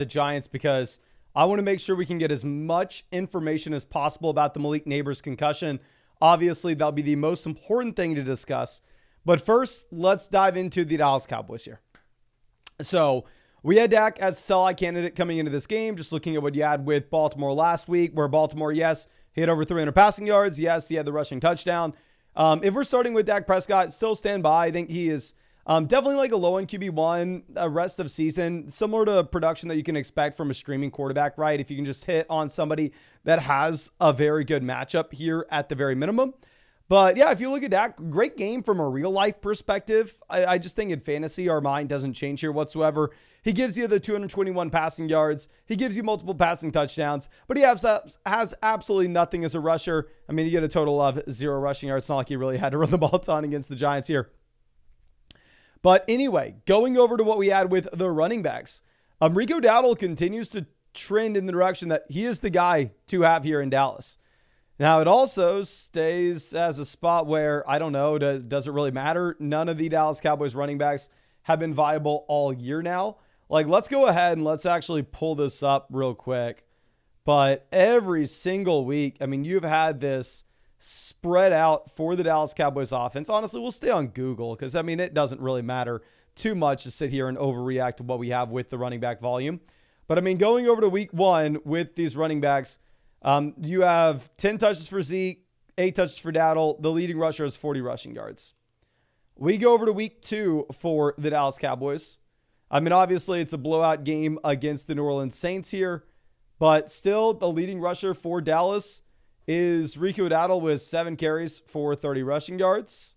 the Giants because I want to make sure we can get as much information as possible about the Malik Nabers concussion. Obviously, that'll be the most important thing to discuss. But first, let's dive into the Dallas Cowboys here. So we had Dak as a sell-high candidate coming into this game, just looking at what you had with Baltimore last week, where Baltimore, yes, he had over 300 passing yards. Yes, he had the rushing touchdown. If we're starting with Dak Prescott, still stand by. I think he is definitely like a low-end QB1 rest of season, similar to production that you can expect from a streaming quarterback, right? If you can just hit on somebody that has a very good matchup here at the very minimum. But yeah, if you look at Dak, great game from a real-life perspective. I just think in fantasy, our mind doesn't change here whatsoever. He gives you the 221 passing yards. He gives you multiple passing touchdowns, but he has absolutely nothing as a rusher. I mean, you get a total of 0 rushing yards. It's not like he really had to run the ball a ton against the Giants here. But anyway, going over to what we had with the running backs. Rico Dowdle continues to trend in the direction that he is the guy to have here in Dallas. Now, it also stays as a spot where, I don't know, does it really matter? None of the Dallas Cowboys running backs have been viable all year now. Like, let's go ahead and let's actually pull this up real quick. But every single week, I mean, you've had this spread out for the Dallas Cowboys offense. Honestly, we'll stay on Google because, I mean, it doesn't really matter too much to sit here and overreact to what we have with the running back volume. But, I mean, going over to week 1 with these running backs, you have 10 touches for Zeke, 8 touches for Dowdle. The leading rusher has 40 rushing yards. We go over to week 2 for the Dallas Cowboys. I mean, obviously, it's a blowout game against the New Orleans Saints here, but still the leading rusher for Dallas is Rico Dowdle with 7 carries for 30 rushing yards.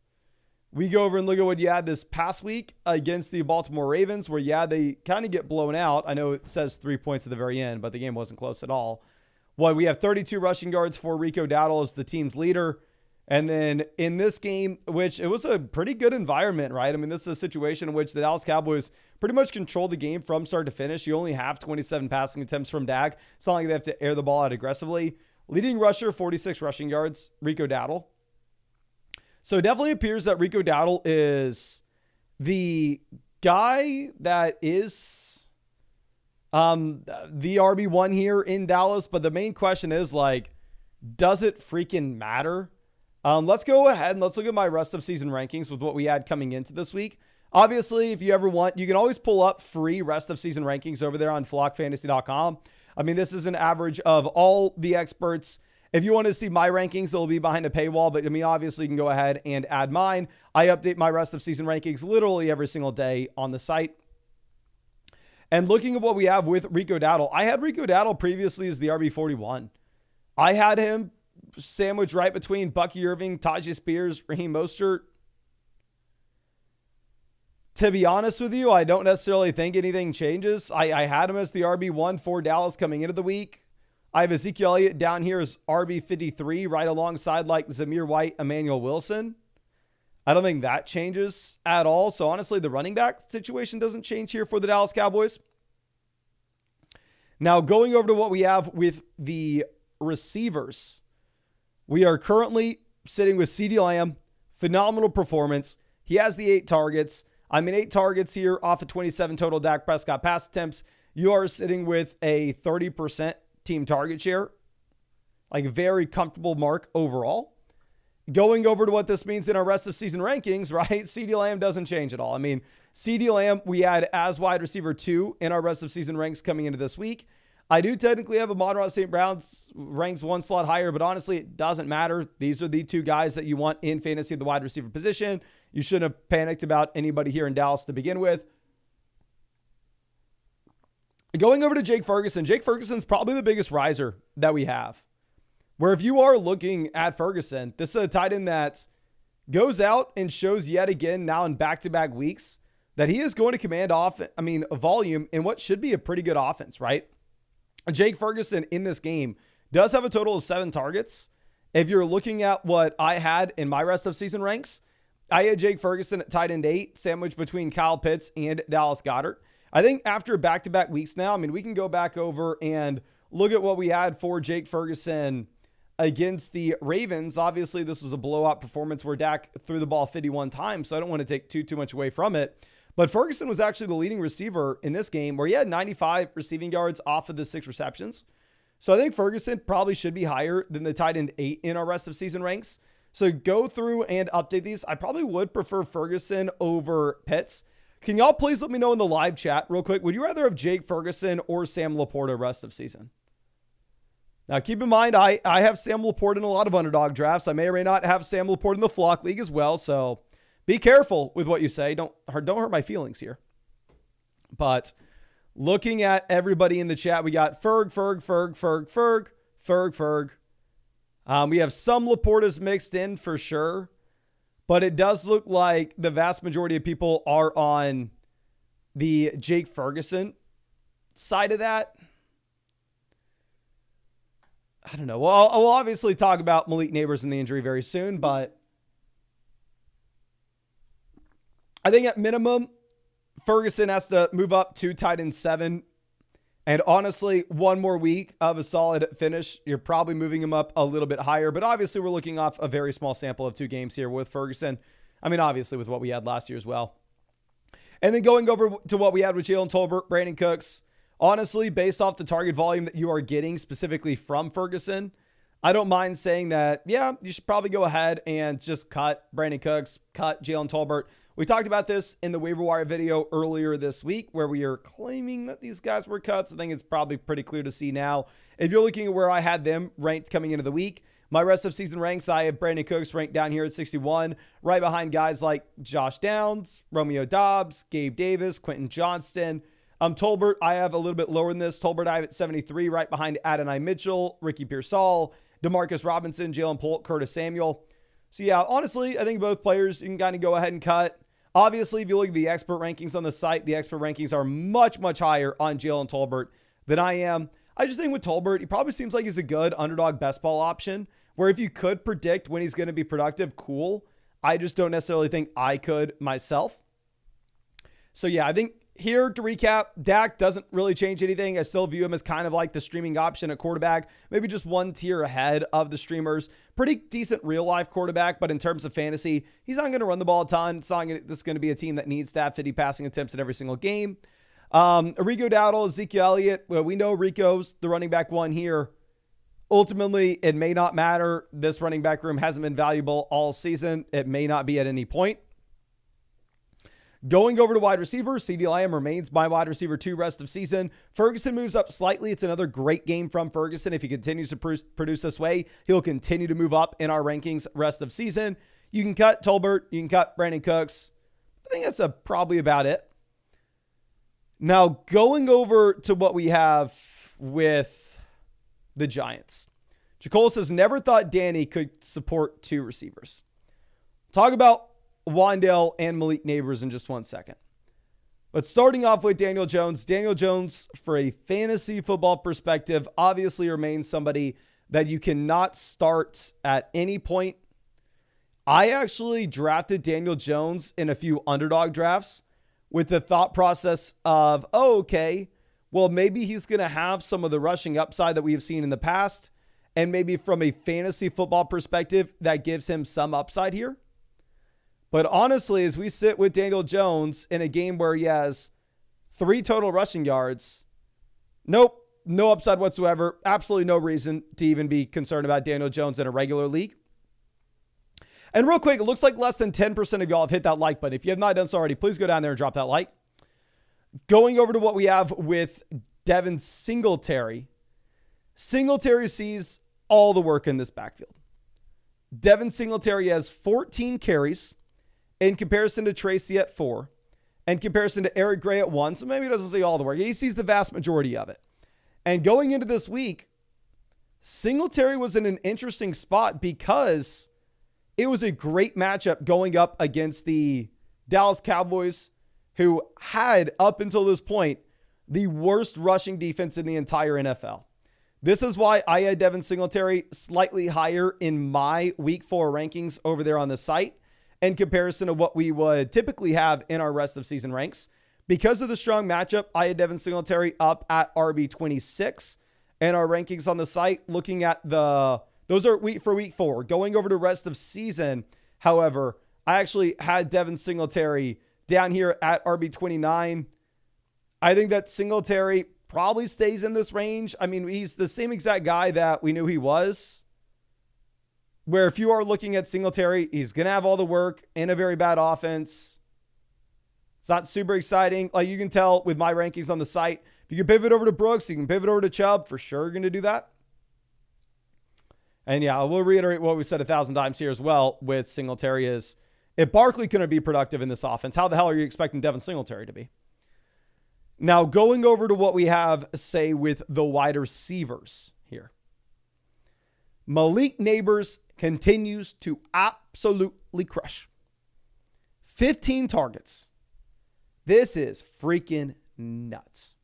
We go over and look at what you had this past week against the Baltimore Ravens, where, yeah, they kind of get blown out. I know it says 3 points at the very end, but the game wasn't close at all. Well, we have 32 rushing yards for Rico Dowdle as the team's leader. And then in this game, which it was a pretty good environment, right? I mean, this is a situation in which the Dallas Cowboys pretty much control the game from start to finish. You only have 27 passing attempts from Dak. It's not like they have to air the ball out aggressively. Leading rusher, 46 rushing yards, Rico Dowdle. So it definitely appears that Rico Dowdle is the guy that is the RB1 here in Dallas. But the main question is, like, does it freaking matter? Let's go ahead and let's look at my rest of season rankings with what we had coming into this week. Obviously, if you ever want, you can always pull up free rest of season rankings over there on flockfantasy.com. I mean, this is an average of all the experts. If you want to see my rankings, it'll be behind a paywall. But I mean, obviously, you can go ahead and add mine. I update my rest of season rankings literally every single day on the site. And looking at what we have with Rico Dowdle, I had Rico Dowdle previously as the RB41. I had him sandwiched right between Bucky Irving, Tajay Spears, Raheem Mostert. To be honest with you, I don't necessarily think anything changes. I had him as the RB1 for Dallas coming into the week. I have Ezekiel Elliott down here as RB53, right alongside like Zamir White, Emmanuel Wilson. I don't think that changes at all. So honestly, the running back situation doesn't change here for the Dallas Cowboys. Now, going over to what we have with the receivers. We are currently sitting with CeeDee Lamb. Phenomenal performance. He has the 8 targets. I mean, 8 targets here off of 27 total Dak Prescott pass attempts. You are sitting with a 30% team target share. Like a very comfortable mark overall. Going over to what this means in our rest of season rankings, right? CeeDee Lamb doesn't change at all. I mean, CeeDee Lamb, we had as wide receiver 2 in our rest of season ranks coming into this week. I do technically have Amon-Ra St. Brown's ranks 1 slot higher, but honestly, it doesn't matter. These are the 2 guys that you want in fantasy at the wide receiver position. You shouldn't have panicked about anybody here in Dallas to begin with. Going over to Jake Ferguson. Jake Ferguson's probably the biggest riser that we have. Where if you are looking at Ferguson, this is a tight end that goes out and shows yet again now in back-to-back weeks that he is going to command a volume in what should be a pretty good offense, right? Jake Ferguson in this game does have a total of 7 targets. If you're looking at what I had in my rest of season ranks, I had Jake Ferguson at tight end 8, sandwiched between Kyle Pitts and Dallas Goedert. I think after back-to-back weeks now, I mean, we can go back over and look at what we had for Jake Ferguson against the Ravens. Obviously, this was a blowout performance where Dak threw the ball 51 times, so I don't want to take too much away from it. But Ferguson was actually the leading receiver in this game where he had 95 receiving yards off of the 6 receptions. So I think Ferguson probably should be higher than the tight end 8 in our rest of season ranks. So go through and update these. I probably would prefer Ferguson over Pitts. Can y'all please let me know in the live chat real quick? Would you rather have Jake Ferguson or Sam Laporta rest of season? Now, keep in mind, I have Sam Laporta in a lot of underdog drafts. I may or may not have Sam Laporta in the flock league as well. So be careful with what you say. Don't hurt my feelings here. But looking at everybody in the chat, we got Ferg. We have some Laportas mixed in for sure. But it does look like the vast majority of people are on the Jake Ferguson side of that. I don't know. Well, we'll obviously talk about Malik Nabers and the injury very soon, but I think at minimum, Ferguson has to move up to tight end 7. And honestly, one more week of a solid finish, you're probably moving him up a little bit higher. But obviously, we're looking off a very small sample of 2 games here with Ferguson. I mean, obviously, with what we had last year as well. And then going over to what we had with Jalen Tolbert, Brandon Cooks. Honestly, based off the target volume that you are getting specifically from Ferguson, I don't mind saying that, yeah, you should probably go ahead and just cut Brandon Cooks, cut Jalen Tolbert. We talked about this in the waiver wire video earlier this week where we are claiming that these guys were cuts. I think it's probably pretty clear to see now. If you're looking at where I had them ranked coming into the week, my rest of season ranks, I have Brandon Cooks ranked down here at 61, right behind guys like Josh Downs, Romeo Doubs, Gabe Davis, Quentin Johnston. Tolbert, I have a little bit lower than this. Tolbert, I have at 73, right behind Adonai Mitchell, Ricky Pearsall, Demarcus Robinson, Jalen Polk, Curtis Samuel. So yeah, honestly, I think both players you can kind of go ahead and cut. Obviously, if you look at the expert rankings on the site, the expert rankings are much, much higher on Jalen Tolbert than I am. I just think with Tolbert, he probably seems like he's a good underdog best ball option, where if you could predict when he's going to be productive, cool. I just don't necessarily think I could myself. So yeah, I think here to recap, Dak doesn't really change anything. I still view him as kind of like the streaming option at quarterback, maybe just one tier ahead of the streamers. Pretty decent real life quarterback, but in terms of fantasy, he's not going to run the ball a ton. This is going to be a team that needs to have 50 passing attempts in every single game. Rico Dowdle, Ezekiel Elliott. Well, we know Rico's the running back 1 here. Ultimately, it may not matter. This running back room hasn't been valuable all season. It may not be at any point. Going over to wide receiver, CeeDee Lamb remains my wide receiver 2 rest of season. Ferguson moves up slightly. It's another great game from Ferguson. If he continues to produce this way, he'll continue to move up in our rankings rest of season. You can cut Tolbert. You can cut Brandon Cooks. I think that's probably about it. Now, going over to what we have with the Giants. Jacole says, never thought Danny could support 2 receivers. Talk about Wandale and Malik Nabers in just 1 second. But starting off with Daniel Jones. Daniel Jones, for a fantasy football perspective, obviously remains somebody that you cannot start at any point. I actually drafted Daniel Jones in a few underdog drafts with the thought process of, oh, okay, well, maybe he's going to have some of the rushing upside that we have seen in the past. And maybe from a fantasy football perspective, that gives him some upside here. But honestly, as we sit with Daniel Jones in a game where he has 3 total rushing yards, nope, no upside whatsoever. Absolutely no reason to even be concerned about Daniel Jones in a regular league. And real quick, it looks like less than 10% of y'all have hit that like button. If you have not done so already, please go down there and drop that like. Going over to what we have with Devin Singletary. Singletary sees all the work in this backfield. Devin Singletary has 14 carries in comparison to Tracy at 4, in comparison to Eric Gray at 1. So maybe he doesn't see all the work. He sees the vast majority of it. And going into this week, Singletary was in an interesting spot because it was a great matchup going up against the Dallas Cowboys, who had, up until this point, the worst rushing defense in the entire NFL. This is why I had Devin Singletary slightly higher in my week 4 rankings over there on the site in comparison to what we would typically have in our rest of season ranks. Because of the strong matchup, I had Devin Singletary up at RB26 and our rankings on the site, looking at those are week 4. Going over to rest of season, however, I actually had Devin Singletary down here at RB29. I think that Singletary probably stays in this range. I mean, he's the same exact guy that we knew he was. Where if you are looking at Singletary, he's going to have all the work in a very bad offense. It's not super exciting. Like you can tell with my rankings on the site, if you can pivot over to Brooks, you can pivot over to Chubb, for sure you're going to do that. And yeah, we'll reiterate what we said 1,000 times here as well with Singletary is if Barkley couldn't be productive in this offense, how the hell are you expecting Devin Singletary to be? Now, going over to what we have, say, with the wide receivers here. Malik Nabers continues to absolutely crush. 15 targets. This is freaking nuts.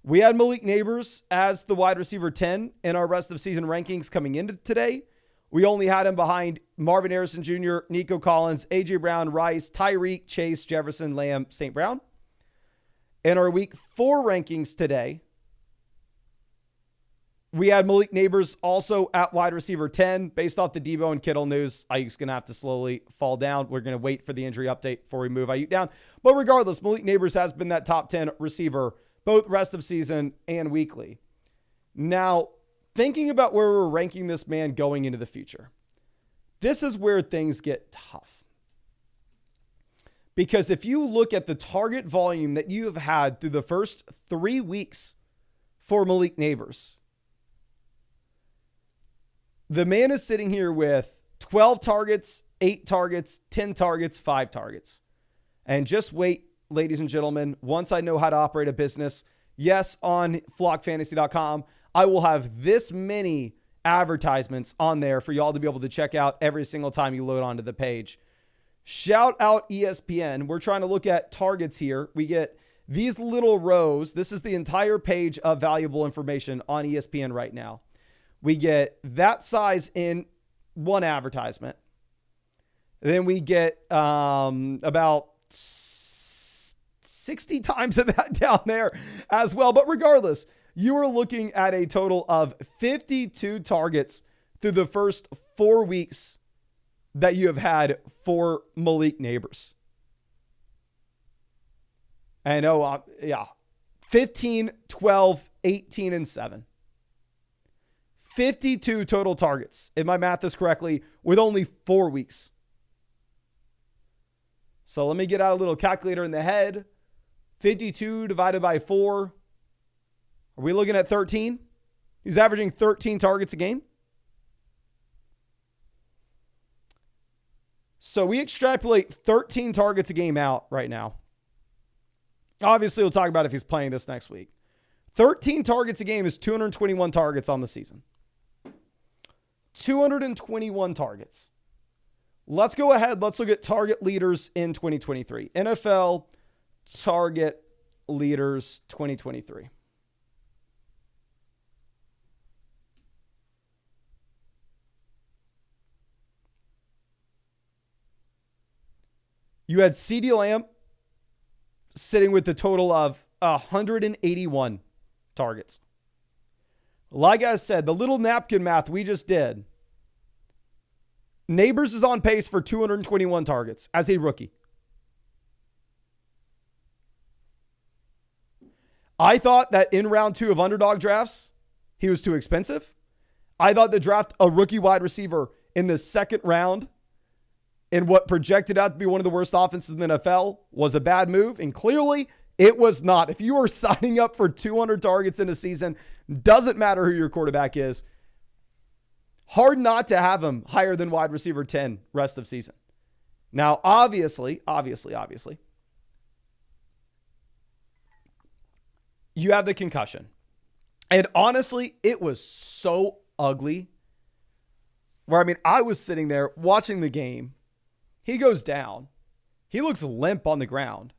We had Malik Nabers as the wide receiver 10 in our rest of season rankings coming into today. We only had him behind Marvin Harrison Jr., Nico Collins, A.J. Brown, Rice, Tyreek, Chase, Jefferson, Lamb, St. Brown. In our week 4 rankings today, we had Malik Nabers also at wide receiver 10. Based off the Debo and Kittle news, Ayuk's going to have to slowly fall down. We're going to wait for the injury update before we move Ayuk down. But regardless, Malik Nabers has been that top 10 receiver both rest of season and weekly. Now, thinking about where we're ranking this man going into the future, this is where things get tough. Because if you look at the target volume that you have had through the first 3 weeks for Malik Nabers, the man is sitting here with 12 targets, 8 targets, 10 targets, 5 targets. And just wait, ladies and gentlemen, once I know how to operate a business, yes, on flockfantasy.com, I will have this many advertisements on there for y'all to be able to check out every single time you load onto the page. Shout out ESPN. We're trying to look at targets here. We get these little rows. This is the entire page of valuable information on ESPN right now. We get that size in one advertisement. Then we get about 60 times of that down there as well. But regardless, you are looking at a total of 52 targets through the first 4 weeks that you have had for Malik Nabers. And 15, 12, 18, and 7. 52 total targets, if my math is correctly, with only 4 weeks. So let me get out a little calculator in the head. 52 divided by 4. Are we looking at 13? He's averaging 13 targets a game. So we extrapolate 13 targets a game out right now. Obviously, we'll talk about if he's playing this next week. 13 targets a game is 221 targets on the season. 221 targets. Let's go ahead. Let's look at target leaders in 2023. NFL target leaders 2023. You had CeeDee Lamb sitting with the total of 181 targets. Like I said, the little napkin math we just did, Nabers is on pace for 221 targets as a rookie. I thought that in round 2 of underdog drafts, he was too expensive. I thought to draft a rookie wide receiver in the second round in what projected out to be one of the worst offenses in the NFL was a bad move. And clearly it was not. If you are signing up for 200 targets in a season, doesn't matter who your quarterback is, hard not to have him higher than wide receiver 10 rest of season. Now, obviously, you have the concussion. And honestly, it was so ugly. Where, I was sitting there watching the game. He goes down. He looks limp on the ground.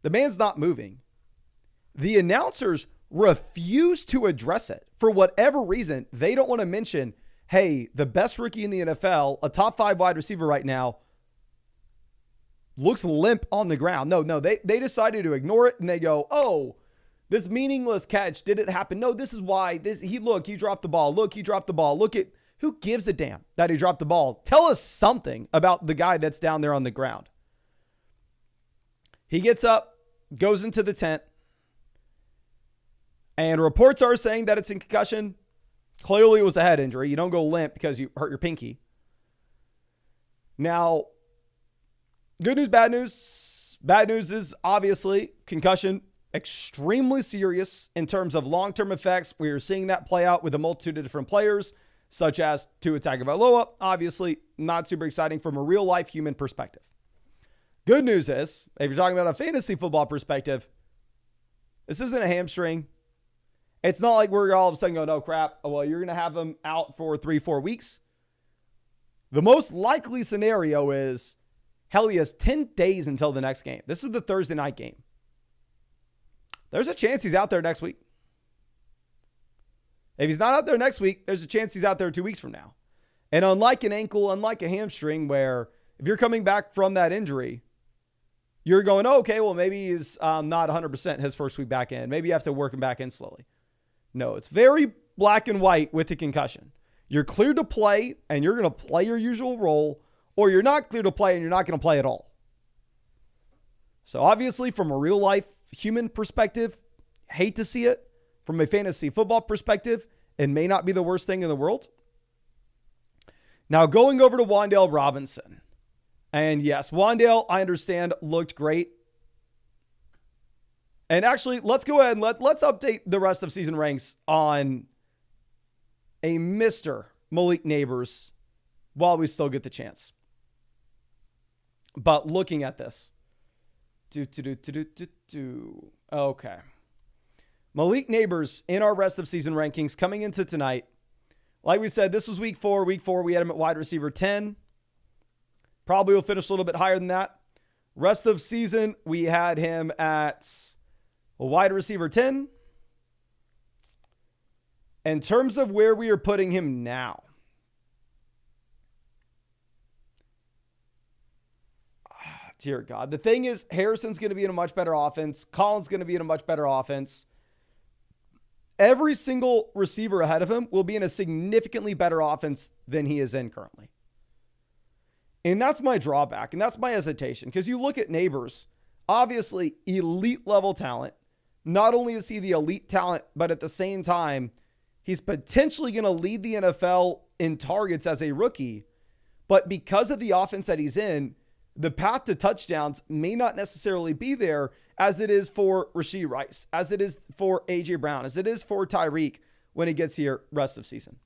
The man's not moving. The announcers refuse to address it. For whatever reason, they don't want to mention, hey, the best rookie in the NFL, a top 5 wide receiver right now, looks limp on the ground. No, they decided to ignore it, and they go, oh, this meaningless catch, did it happen? No, this is why. He dropped the ball. Look, he dropped the ball. Who gives a damn that he dropped the ball? Tell us something about the guy that's down there on the ground. He gets up, goes into the tent, and reports are saying that it's a concussion. Clearly, it was a head injury. You don't go limp because you hurt your pinky. Now, good news, bad news. Bad news is obviously concussion, extremely serious in terms of long-term effects. We are seeing that play out with a multitude of different players, such as Tua Tagovailoa. Obviously, not super exciting from a real-life human perspective. Good news is, if you're talking about a fantasy football perspective, this isn't a hamstring. It's not like we're all of a sudden going, oh crap, well, you're going to have him out for 3-4 weeks. The most likely scenario is, hell, he has 10 days until the next game. This is the Thursday night game. There's a chance he's out there next week. If he's not out there next week, there's a chance he's out there 2 weeks from now. And unlike an ankle, unlike a hamstring, where if you're coming back from that injury, you're going, oh, okay, well, maybe he's not 100% his first week back in. Maybe you have to work him back in slowly. No, it's very black and white with the concussion. You're cleared to play, and you're going to play your usual role, or you're not cleared to play, and you're not going to play at all. So obviously, from a real-life human perspective, hate to see it. From a fantasy football perspective, it may not be the worst thing in the world. Now, going over to Wan'Dale Robinson. And yes, Wan'Dale, I understand, looked great. And actually, let's go ahead and let's update the rest of season ranks on a Mr. Malik Nabers while we still get the chance. But looking at this. Okay. Malik Nabers in our rest of season rankings coming into tonight. Like we said, this was week 4. Week 4, we had him at wide receiver 10. Probably will finish a little bit higher than that. Rest of season, we had him at a wide receiver 10. In terms of where we are putting him now, dear God. The thing is, Harrison's going to be in a much better offense. Collins going to be in a much better offense. Every single receiver ahead of him will be in a significantly better offense than he is in currently. And that's my drawback, and that's my hesitation. Because you look at Nabers, obviously elite level talent. Not only is he the elite talent, but at the same time, he's potentially going to lead the NFL in targets as a rookie. But because of the offense that he's in, the path to touchdowns may not necessarily be there as it is for Rashee Rice, as it is for A.J. Brown, as it is for Tyreek when he gets here rest of season.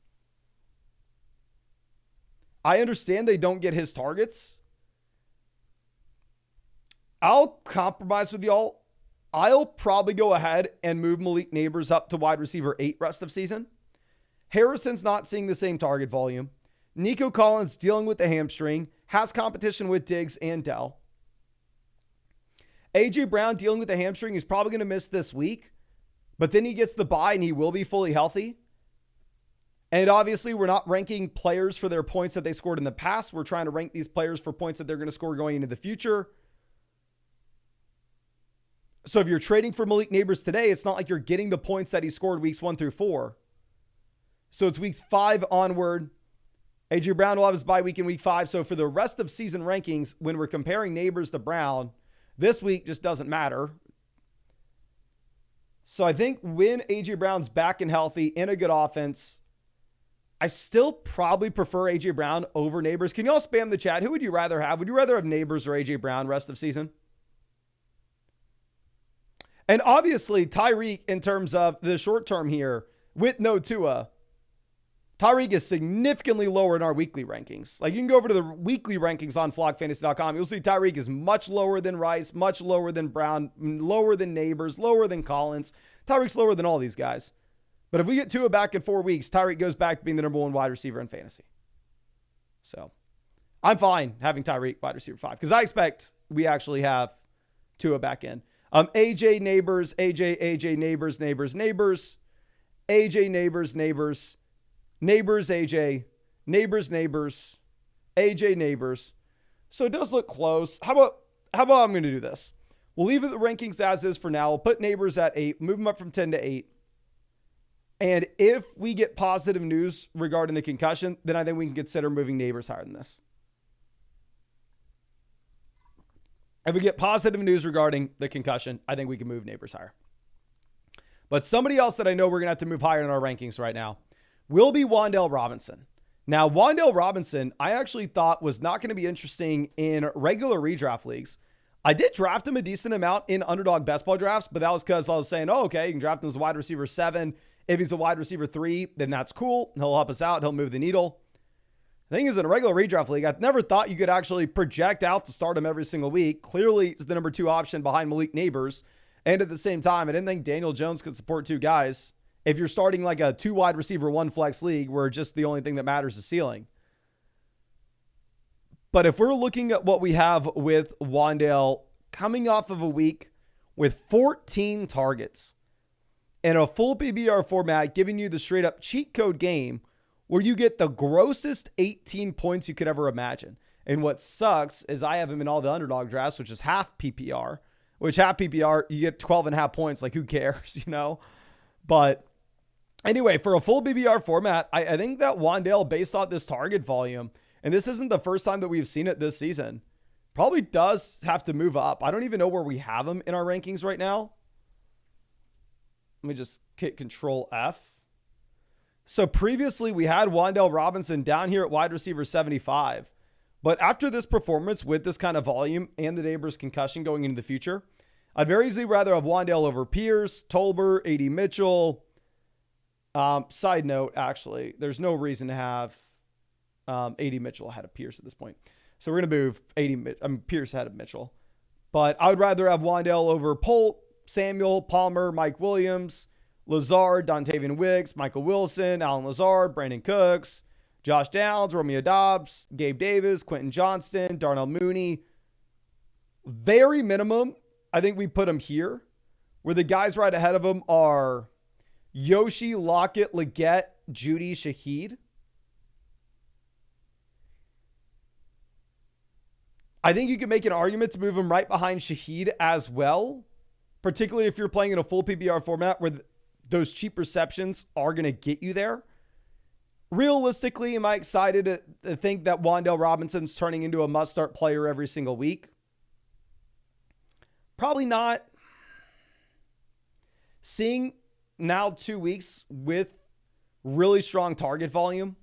I understand they don't get his targets. I'll compromise with y'all. I'll probably go ahead and move Malik Nabers up to wide receiver 8 rest of season. Harrison's not seeing the same target volume. Nico Collins dealing with the hamstring, has competition with Diggs and Dell. A.J. Brown dealing with the hamstring is probably going to miss this week, but then he gets the bye and he will be fully healthy. And obviously, we're not ranking players for their points that they scored in the past. We're trying to rank these players for points that they're going to score going into the future. So if you're trading for Malik Nabers today, it's not like you're getting the points that he scored weeks 1 through 4. So it's weeks 5 onward. A.J. Brown will have his bye week in week 5. So for the rest of season rankings, when we're comparing Nabers to Brown, this week just doesn't matter. So I think when A.J. Brown's back and healthy in a good offense, I still probably prefer A.J. Brown over Nabers. Can y'all spam the chat? Who would you rather have? Would you rather have Nabers or A.J. Brown rest of season? And obviously, Tyreek, in terms of the short term here, with no Tua, Tyreek is significantly lower in our weekly rankings. Like, you can go over to the weekly rankings on flockfantasy.com. You'll see Tyreek is much lower than Rice, much lower than Brown, lower than Nabers, lower than Collins. Tyreek's lower than all these guys. But if we get Tua back in 4 weeks, Tyreek goes back to being the number 1 wide receiver in fantasy. So I'm fine having Tyreek wide receiver 5 because I expect we actually have Tua back in. AJ Nabers, AJ Nabers, Nabers, AJ Nabers, AJ, Nabers, AJ Nabers. So it does look close. How about I'm going to do this? We'll leave it the rankings as is for now. We'll put Nabers at 8, move him up from 10 to 8. And if we get positive news regarding the concussion, then I think we can consider moving Nabers higher than this. If we get positive news regarding the concussion, I think we can move Nabers higher. But somebody else that I know we're going to have to move higher in our rankings right now will be Wan'Dale Robinson. Now, Wan'Dale Robinson, I actually thought was not going to be interesting in regular redraft leagues. I did draft him a decent amount in Underdog best ball drafts, but that was because I was saying, oh, okay, you can draft him as a wide receiver 7. If he's a wide receiver 3, then that's cool. He'll help us out. He'll move the needle. The thing is, in a regular redraft league, I never thought you could actually project out to start him every single week. Clearly, it's the number 2 option behind Malik Nabers. And at the same time, I didn't think Daniel Jones could support 2 guys. If you're starting like a 2 wide receiver, 1 flex league where just the only thing that matters is ceiling. But if we're looking at what we have with Wan'Dale coming off of a week with 14 targets in a full PBR format, giving you the straight up cheat code game where you get the grossest 18 points you could ever imagine. And what sucks is I have him in all the underdog drafts, which is half PPR, which half PPR, you get 12.5 points. Like, who cares, you know? But anyway, for a full PPR format, I think that Wan'Dale, based on this target volume, and this isn't the first time that we've seen it this season, probably does have to move up. I don't even know where we have him in our rankings right now. Let me just hit Control F. So previously we had Wan'Dale Robinson down here at wide receiver 75. But after this performance with this kind of volume and the Nabers concussion going into the future, I'd very easily rather have Wan'Dale over Pierce, Tolbert, A.D. Mitchell. Side note, actually, there's no reason to have A.D. Mitchell ahead of Pierce at this point. So we're going to move Pierce ahead of Mitchell. But I would rather have Wan'Dale over Polt, Samuel, Palmer, Mike Williams, Lazard, Dontavian Wicks, Michael Wilson, Alan Lazard, Brandon Cooks, Josh Downs, Romeo Dobbs, Gabe Davis, Quentin Johnston, Darnell Mooney. Very minimum, I think we put him here, where the guys right ahead of him are Yoshi, Lockett, Leggett, Judy, Shaheed. I think you can make an argument to move him right behind Shaheed as well, particularly if you're playing in a full PPR format where those cheap receptions are going to get you there. Realistically, am I excited to think that Wan'Dale Robinson's turning into a must-start player every single week? Probably not. Seeing now 2 weeks with really strong target volume,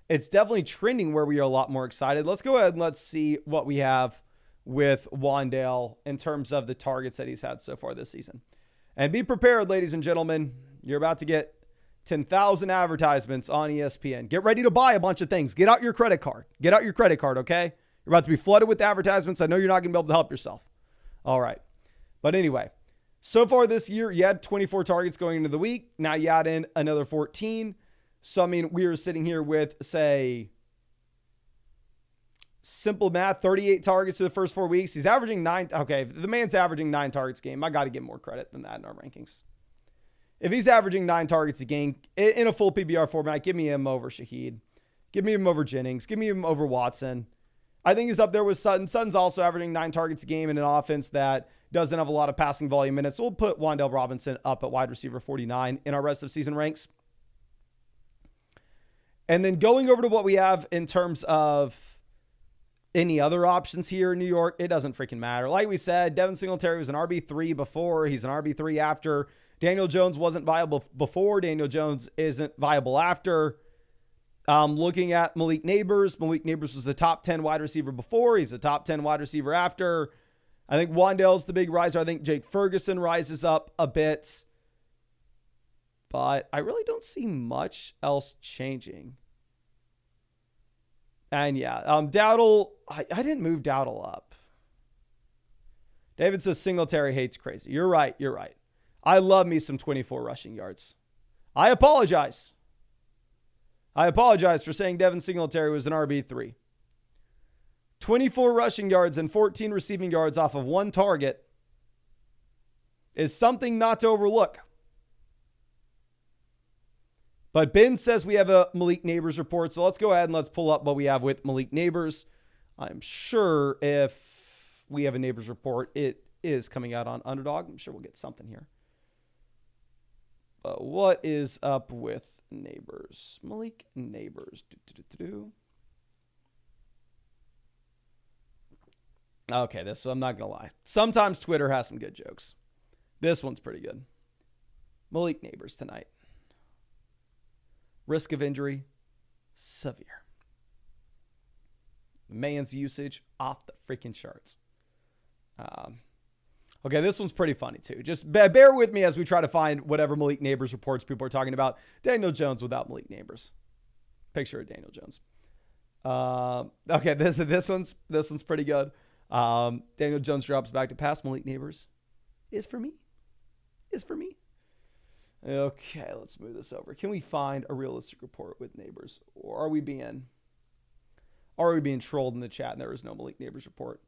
it's definitely trending where we are a lot more excited. Let's go ahead and let's see what we have with Wan'Dale in terms of the targets that he's had so far this season. And be prepared, ladies and gentlemen. You're about to get 10,000 advertisements on ESPN. Get ready to buy a bunch of things. Get out your credit card. Get out your credit card, okay? You're about to be flooded with advertisements. I know you're not going to be able to help yourself. All right. But anyway, so far this year, you had 24 targets going into the week. Now you add in another 14. So, I mean, we are sitting here with, say, simple math, 38 targets to the first 4 weeks. He's averaging 9. Okay, if the man's averaging 9 targets a game, I got to get more credit than that in our rankings. If he's averaging 9 targets a game in a full PBR format, give me him over Shaheed. Give me him over Jennings. Give me him over Watson. I think he's up there with Sutton. Sutton's also averaging 9 targets a game in an offense that doesn't have a lot of passing volume minutes. So we'll put Wan'Dale Robinson up at wide receiver 49 in our rest of season ranks. And then going over to what we have in terms of any other options here in New York, it doesn't freaking matter. Like we said, Devin Singletary was an RB3 before. He's an RB3 after. Daniel Jones wasn't viable before. Daniel Jones isn't viable after. Looking at Malik Nabers. Malik Nabers was a top 10 wide receiver before. He's a top 10 wide receiver after. I think Wan'Dale's the big riser. I think Jake Ferguson rises up a bit. But I really don't see much else changing. And yeah, Dowdle, I didn't move Dowdle up. David says Singletary hates crazy. You're right. I love me some 24 rushing yards. I apologize for saying Devin Singletary was an RB3. 24 rushing yards and 14 receiving yards off of 1 target is something not to overlook. But Ben says we have a Malik Nabers report, so let's go ahead and let's pull up what we have with Malik Nabers. I'm sure if we have a Nabers report, it is coming out on Underdog. I'm sure we'll get something here. But what is up with Nabers? Malik Nabers. Okay, this one, I'm not going to lie. Sometimes Twitter has some good jokes. This one's pretty good. Malik Nabers tonight. Risk of injury, severe. Man's usage off the freaking charts. Okay, this one's pretty funny too. Just bear with me as we try to find whatever Malik Nabers reports people are talking about. Daniel Jones without Malik Nabers. Picture of Daniel Jones. Okay, this one's pretty good. Daniel Jones drops back to pass. Malik Nabers is for me. Okay, let's move this over. Can we find a realistic report with Nabers, or are we being trolled in the chat and there is no Malik Nabers report?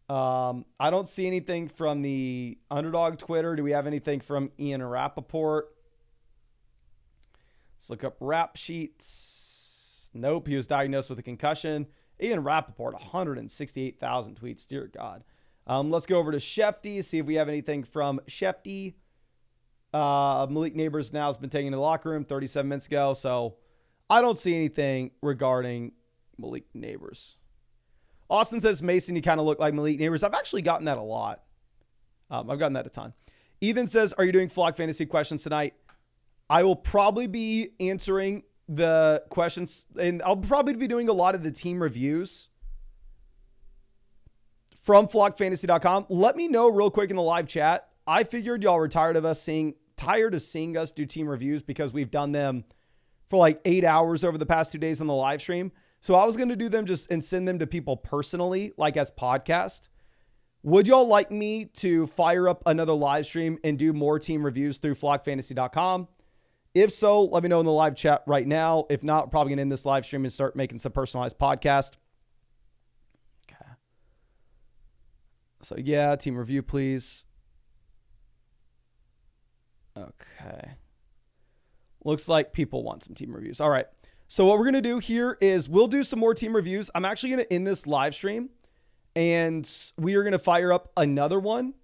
I don't see anything from the Underdog Twitter. Do we have anything from Ian Rappaport? Let's look up rap sheets. Nope, he was diagnosed with a concussion. Ian Rappaport, 168,000 tweets. Dear God. Let's go over to Shefty, see if we have anything from Shefty. Malik Nabers now has been taken to the locker room 37 minutes ago, so I don't see anything regarding Malik Nabers. Austin says, Mason, you kind of look like Malik Nabers. I've actually gotten that a lot. I've gotten that a ton. Ethan says, are you doing Flock Fantasy questions tonight? I will probably be answering the questions, and I'll probably be doing a lot of the team reviews from flockfantasy.com. Let me know real quick in the live chat. I figured y'all were tired of seeing us do team reviews because we've done them for like 8 hours over the past 2 days on the live stream. So I was going to do them and send them to people personally, like as podcast. Would y'all like me to fire up another live stream and do more team reviews through flockfantasy.com? If so, let me know in the live chat right now. If not, probably going to end this live stream and start making some personalized podcast. Okay. So yeah, team review, please. Okay. Looks like people want some team reviews. All right. So what we're going to do here is we'll do some more team reviews. I'm actually going to end this live stream and we are going to fire up another one.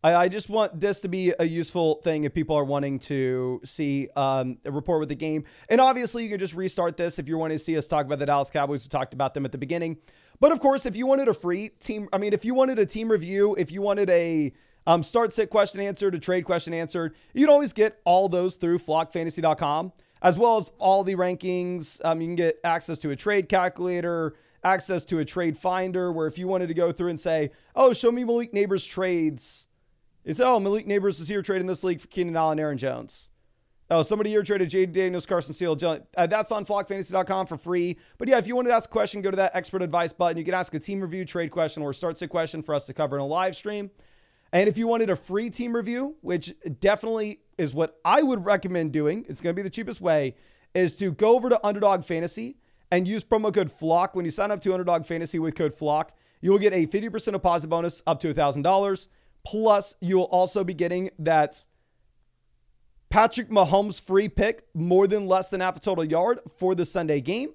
I just want this to be a useful thing if people are wanting to see a report with the game. And obviously you can just restart this if you want to see us talk about the Dallas Cowboys. We talked about them at the beginning. But of course, if you wanted a free team, if you wanted a team review, if you wanted a start sit question answered, a trade question answered, you can always get all those through flockfantasy.com, as well as all the rankings. You can get access to a trade calculator, access to a trade finder, where if you wanted to go through and say, oh, show me Malik Nabers trades. It's, oh, Malik Nabers is here trading this league for Keenan Allen, Aaron Jones. Oh, somebody here traded Jay Daniels, Carson Steele. That's on flockfantasy.com for free. But yeah, if you wanted to ask a question, go to that expert advice button. You can ask a team review, trade question, or start sit question for us to cover in a live stream. And if you wanted a free team review, which definitely is what I would recommend doing, it's going to be the cheapest way, is to go over to Underdog Fantasy and use promo code FLOCK. When you sign up to Underdog Fantasy with code FLOCK, you will get a 50% deposit bonus up to $1,000. Plus, you will also be getting that Patrick Mahomes free pick, more than less than half a total yard for the Sunday game.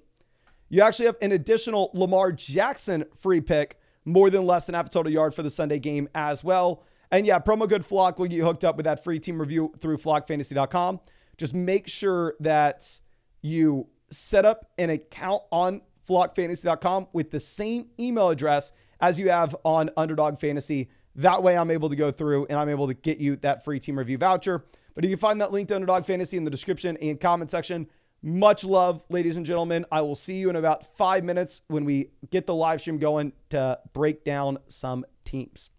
You actually have an additional Lamar Jackson free pick, more than less than half a total yard for the Sunday game as well. And yeah, promo code FLOCK will get you hooked up with that free team review through flockfantasy.com. Just make sure that you set up an account on flockfantasy.com with the same email address as you have on Underdog Fantasy. That way I'm able to go through and I'm able to get you that free team review voucher. But you can find that link to Underdog Fantasy in the description and comment section. Much love, ladies and gentlemen. I will see you in about 5 minutes when we get the live stream going to break down some teams.